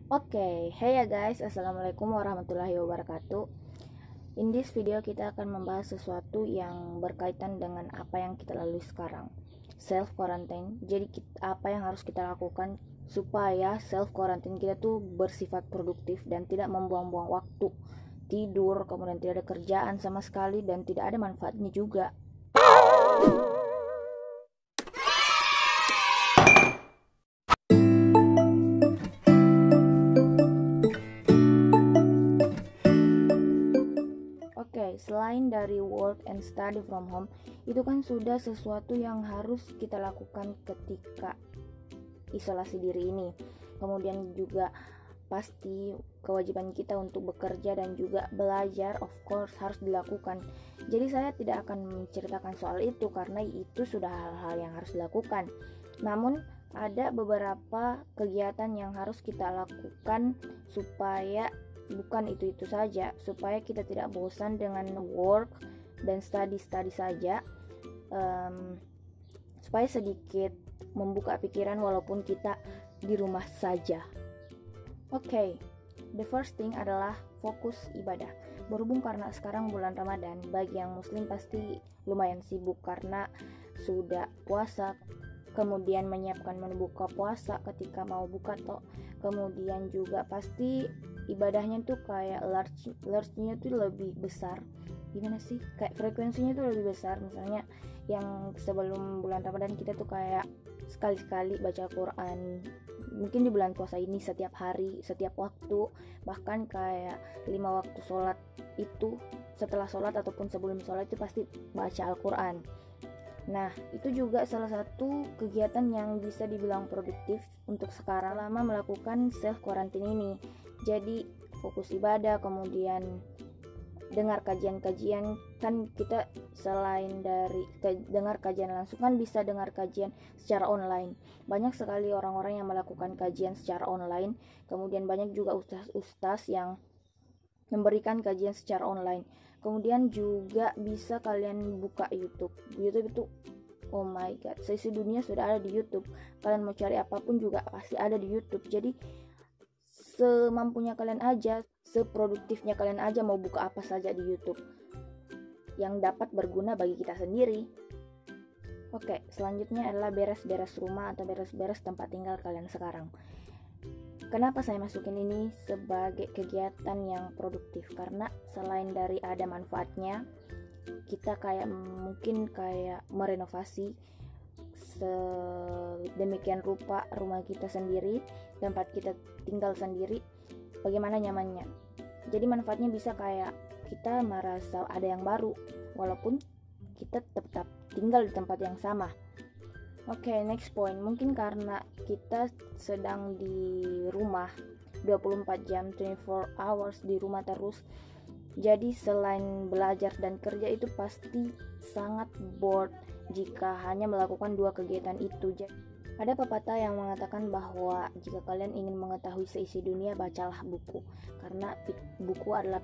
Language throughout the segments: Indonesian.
Oke, hey ya guys, assalamualaikum warahmatullahi wabarakatuh. In this video kita akan membahas sesuatu yang berkaitan dengan apa yang kita lalui sekarang, self quarantine. Jadi apa yang harus kita lakukan supaya self quarantine kita tuh bersifat produktif dan tidak membuang-buang waktu tidur, kemudian tidak ada kerjaan sama sekali dan tidak ada manfaatnya juga. Oke, selain dari work and study from home, itu kan sudah sesuatu yang harus kita lakukan ketika isolasi diri ini. Kemudian juga pasti kewajiban kita untuk bekerja dan juga belajar of course harus dilakukan. Jadi saya tidak akan menceritakan soal itu karena itu sudah hal-hal yang harus dilakukan. Namun ada beberapa kegiatan yang harus kita lakukan supaya bukan itu saja, supaya kita tidak bosan dengan work dan study saja, supaya sedikit membuka pikiran walaupun kita di rumah saja. Oke, the first thing adalah fokus ibadah. Berhubung karena sekarang bulan Ramadan, bagi yang muslim pasti lumayan sibuk karena sudah puasa, kemudian menyiapkan menu buka puasa ketika mau buka toh, kemudian juga pasti ibadahnya tuh kayak large-nya tuh lebih besar. Gimana sih, kayak frekuensinya tuh lebih besar. Misalnya yang sebelum bulan Ramadan kita tuh kayak sekali-sekali baca Quran, mungkin di bulan puasa ini setiap hari, setiap waktu, bahkan kayak 5 waktu sholat itu setelah sholat ataupun sebelum sholat itu pasti baca Al-Quran. Nah, itu juga salah satu kegiatan yang bisa dibilang produktif untuk sekarang lama melakukan self quarantine ini. Jadi fokus ibadah, kemudian dengar kajian-kajian. Kan kita selain dari dengar kajian langsung kan bisa dengar kajian secara online. Banyak sekali orang-orang yang melakukan kajian secara online. Kemudian banyak juga ustaz-ustaz yang memberikan kajian secara online. Kemudian juga bisa kalian buka YouTube itu oh my god, seisi dunia sudah ada di YouTube. Kalian mau cari apapun juga pasti ada di YouTube. Jadi semampunya kalian aja, seproduktifnya kalian aja mau buka apa saja di YouTube yang dapat berguna bagi kita sendiri. Oke, selanjutnya adalah beres-beres rumah atau beres-beres tempat tinggal kalian sekarang. Kenapa saya masukin ini sebagai kegiatan yang produktif? Karena selain dari ada manfaatnya, kita mungkin merenovasi sedemikian rupa rumah kita sendiri, tempat kita tinggal sendiri, bagaimana nyamannya. Jadi manfaatnya bisa kayak kita merasa ada yang baru walaupun kita tetap tinggal di tempat yang sama. Oke, next point. Mungkin karena kita sedang di rumah 24 jam, 24 hours di rumah terus. Jadi selain belajar dan kerja itu pasti sangat bored jika hanya melakukan dua kegiatan itu. Ada pepatah yang mengatakan bahwa jika kalian ingin mengetahui seisi dunia, bacalah buku. Karena buku adalah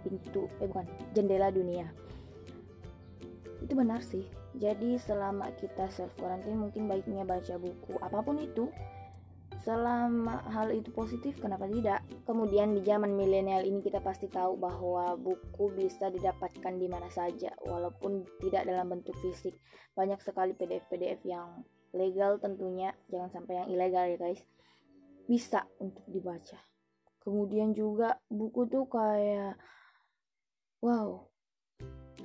jendela dunia. Itu benar sih. Jadi selama kita self quarantine mungkin baiknya baca buku apapun itu. Selama hal itu positif, kenapa tidak? Kemudian di zaman milenial ini kita pasti tahu bahwa buku bisa didapatkan di mana saja walaupun tidak dalam bentuk fisik. Banyak sekali PDF-PDF yang legal tentunya, jangan sampai yang ilegal ya guys. Bisa untuk dibaca. Kemudian juga buku tuh kayak wow,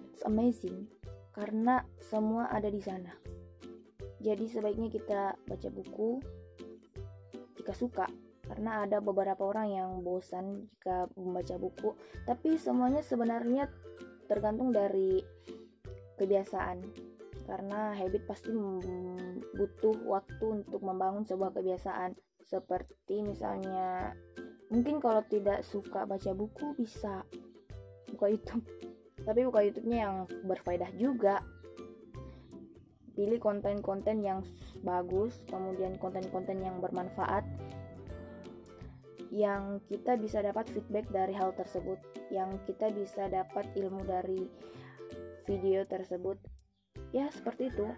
it's amazing karena semua ada di sana. Jadi sebaiknya kita baca buku jika suka, karena ada beberapa orang yang bosan jika membaca buku, tapi semuanya sebenarnya tergantung dari kebiasaan, karena habit pasti butuh waktu untuk membangun sebuah kebiasaan. Seperti misalnya mungkin kalau tidak suka baca buku bisa buka YouTube, tapi buka YouTube-nya yang berfaedah juga. Pilih konten-konten yang bagus, kemudian konten-konten yang bermanfaat, yang kita bisa dapat feedback dari hal tersebut, yang kita bisa dapat ilmu dari video tersebut. Ya, seperti itu.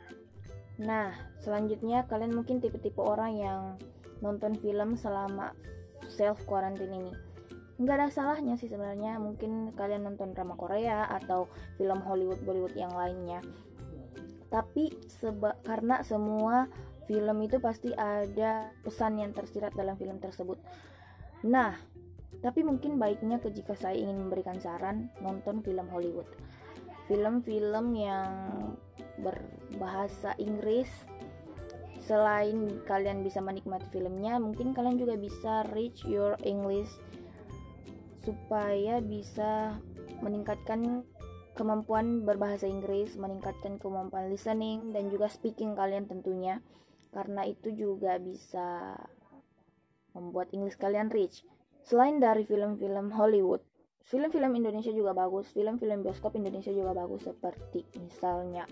Nah, selanjutnya kalian mungkin tipe-tipe orang yang nonton film selama self quarantine ini. Nggak ada salahnya sih sebenarnya, mungkin kalian nonton drama Korea atau film Bollywood yang lainnya. Tapi karena semua film itu pasti ada pesan yang tersirat dalam film tersebut. Nah, tapi mungkin baiknya jika saya ingin memberikan saran, nonton film Hollywood. Film-film yang berbahasa Inggris. Selain kalian bisa menikmati filmnya, mungkin kalian juga bisa reach your English supaya bisa meningkatkan kemampuan berbahasa Inggris, meningkatkan kemampuan listening dan juga speaking kalian tentunya, karena itu juga bisa membuat English kalian rich. Selain dari film-film Hollywood, film-film Indonesia juga bagus, film-film bioskop Indonesia juga bagus, seperti misalnya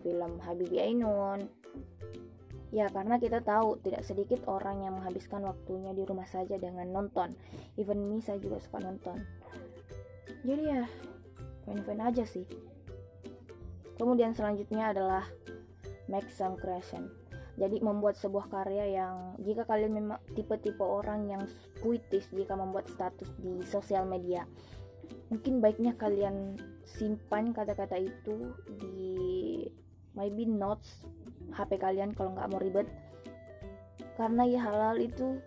film Habibie Ainun. Ya, karena kita tahu tidak sedikit orang yang menghabiskan waktunya di rumah saja dengan nonton. Even me, saya juga suka nonton. Jadi ya, fine-fine aja sih. Kemudian selanjutnya adalah make some creation. Jadi membuat sebuah karya yang, jika kalian memang tipe-tipe orang yang puitis jika membuat status di sosial media, mungkin baiknya kalian simpan kata-kata itu di maybe notes HP kalian kalau nggak mau ribet, karena ya hal-hal itu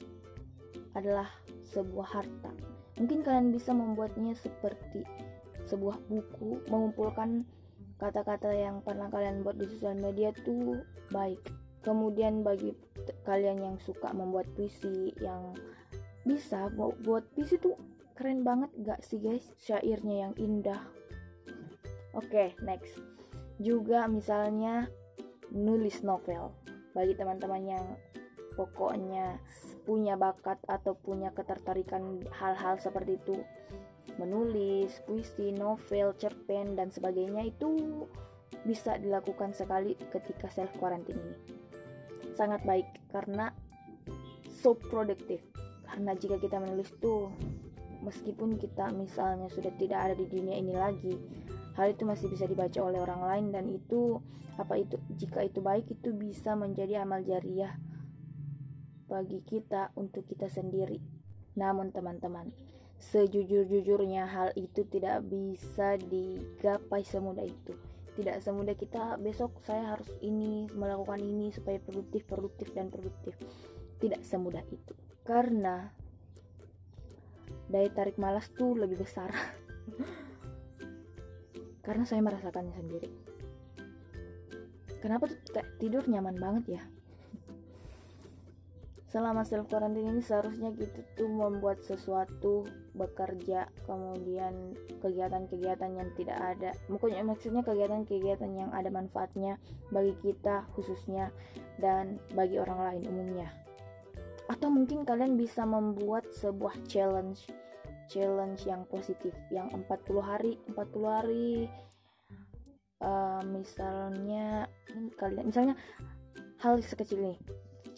adalah sebuah harta. Mungkin kalian bisa membuatnya seperti sebuah buku, mengumpulkan kata-kata yang pernah kalian buat di sosial media tuh baik. Kemudian bagi kalian yang suka membuat puisi, yang bisa buat puisi tuh keren banget gak sih guys, syairnya yang indah. Oke, next. Juga misalnya nulis novel. Bagi teman-teman yang pokoknya punya bakat atau punya ketertarikan hal-hal seperti itu, menulis puisi, novel, cerpen dan sebagainya, itu bisa dilakukan sekali ketika self quarantine ini. Sangat baik karena so produktif. Karena jika kita menulis tuh, meskipun kita misalnya sudah tidak ada di dunia ini lagi, hal itu masih bisa dibaca oleh orang lain, dan itu jika itu baik, itu bisa menjadi amal jariah bagi kita untuk kita sendiri. Namun teman-teman, sejujur-jujurnya hal itu tidak bisa digapai semudah itu. Tidak semudah kita besok saya harus melakukan ini supaya produktif. Tidak semudah itu. Karena daya tarik malas tuh lebih besar. Karena saya merasakannya sendiri. Kenapa tuh tidur nyaman banget ya? Selama self quarantine ini seharusnya kita tuh membuat sesuatu, bekerja, kemudian kegiatan-kegiatan yang tidak ada. Maksudnya kegiatan-kegiatan yang ada manfaatnya bagi kita khususnya dan bagi orang lain umumnya. Atau mungkin kalian bisa membuat sebuah challenge yang positif, yang 40 hari misalnya hal sekecil ini,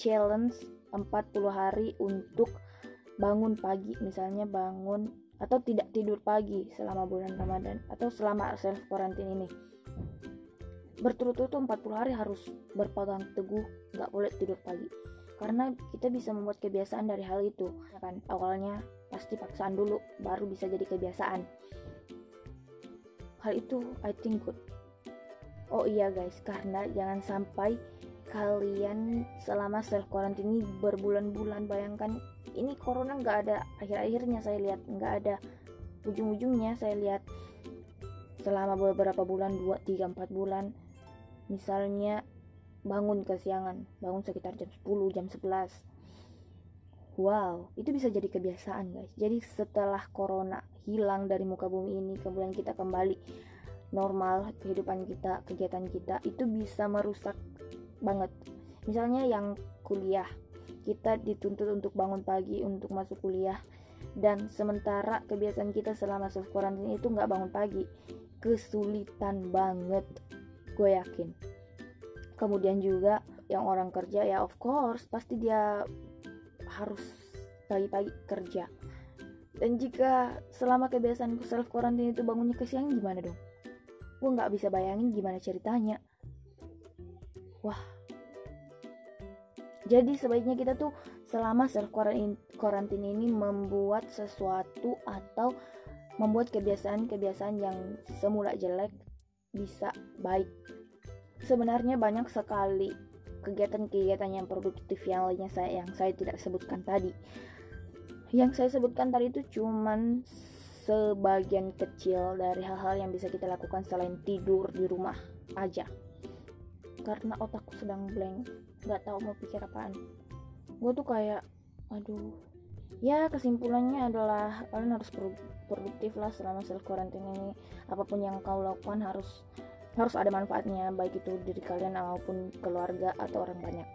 challenge 40 hari untuk bangun pagi, misalnya bangun atau tidak tidur pagi selama bulan Ramadan atau selama self quarantine ini. Berturut-turut 40 hari harus berpegang teguh, gak boleh tidur pagi. Karena kita bisa membuat kebiasaan dari hal itu, kan? Awalnya pasti paksaan dulu, baru bisa jadi kebiasaan. Hal itu I think good. Oh iya guys, karena jangan sampai kalian selama self quarantine ini berbulan-bulan, bayangkan ini corona nggak ada akhir-akhirnya, saya lihat nggak ada ujung-ujungnya. Saya lihat selama beberapa bulan, 2, 3, 4 bulan, misalnya bangun kesiangan, bangun sekitar jam 10, jam 11. Wow, itu bisa jadi kebiasaan guys. Jadi setelah corona hilang dari muka bumi ini, kemudian kita kembali normal kehidupan kita, kegiatan kita, itu bisa merusak banget. Misalnya yang kuliah, kita dituntut untuk bangun pagi untuk masuk kuliah, dan sementara kebiasaan kita selama self quarantine itu nggak bangun pagi, kesulitan banget, gue yakin. Kemudian juga yang orang kerja, ya of course pasti dia harus pagi-pagi kerja. Dan jika selama kebiasaan self quarantine itu bangunnya kesiangan, gimana dong? Gue nggak bisa bayangin gimana ceritanya. Wah, jadi sebaiknya kita tuh selama self quarantine ini membuat sesuatu atau membuat kebiasaan-kebiasaan yang semula jelek bisa baik. Sebenarnya banyak sekali kegiatan-kegiatan yang produktif yang lainnya yang saya tidak sebutkan tadi. Yang saya sebutkan tadi itu cuman sebagian kecil dari hal-hal yang bisa kita lakukan selain tidur di rumah aja. Karena otakku sedang blank, gak tahu mau pikir apaan. Gue tuh kayak, aduh. Ya kesimpulannya adalah kalian harus produktif lah selama self quarantine ini. Apapun yang kau lakukan harus ada manfaatnya, baik itu diri kalian maupun keluarga atau orang banyak.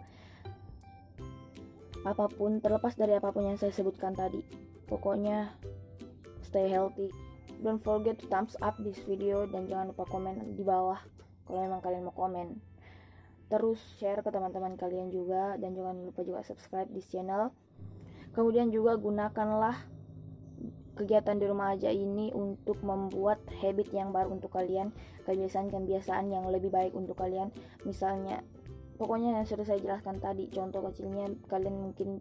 Apapun, terlepas dari apapun yang saya sebutkan tadi, pokoknya stay healthy. Don't forget to thumbs up this video dan jangan lupa komen di bawah kalau memang kalian mau komen. Terus share ke teman-teman kalian juga, dan jangan lupa juga subscribe di channel. Kemudian juga gunakanlah kegiatan di rumah aja ini untuk membuat habit yang baru untuk kalian, kebiasaan-kebiasaan yang lebih baik untuk kalian. Misalnya, pokoknya yang sudah saya jelaskan tadi, contoh kecilnya kalian mungkin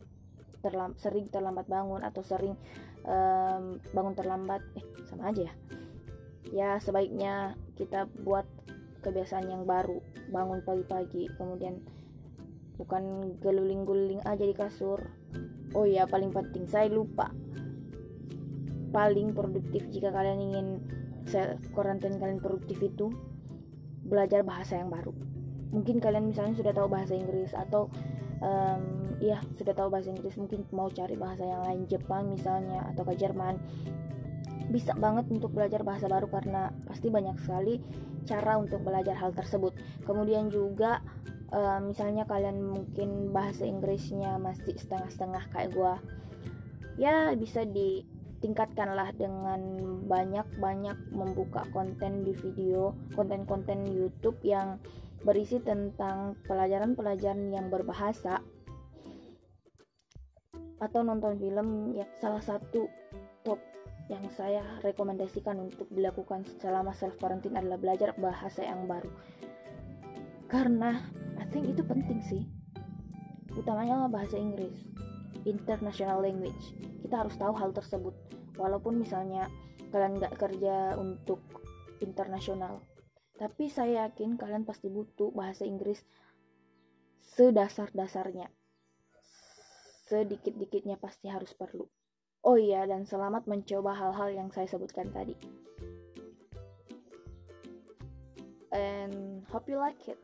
sering terlambat bangun atau sering bangun terlambat, sama aja ya. Ya sebaiknya kita buat kebiasaan yang baru, bangun pagi-pagi, kemudian bukan geluling-guling aja di kasur. Oh iya, paling penting, saya lupa, paling produktif jika kalian ingin quarantine kalian produktif itu belajar bahasa yang baru. Mungkin kalian misalnya sudah tahu bahasa Inggris atau sudah tahu bahasa Inggris, mungkin mau cari bahasa yang lain, Jepang misalnya atau ke Jerman, bisa banget untuk belajar bahasa baru karena pasti banyak sekali cara untuk belajar hal tersebut. Kemudian juga misalnya kalian mungkin bahasa Inggrisnya masih setengah-setengah kayak gua, ya bisa ditingkatkan lah dengan banyak membuka konten di video, konten-konten YouTube yang berisi tentang pelajaran-pelajaran yang berbahasa, atau nonton film. Ya, salah satu top yang saya rekomendasikan untuk dilakukan selama self quarantine adalah belajar bahasa yang baru, karena I think itu penting sih, utamanya bahasa Inggris, international language. Kita harus tahu hal tersebut, walaupun misalnya kalian gak kerja untuk internasional, tapi saya yakin kalian pasti butuh bahasa Inggris sedasar-dasarnya, sedikit-dikitnya pasti harus perlu. Oh iya, dan selamat mencoba hal-hal yang saya sebutkan tadi. And hope you like it.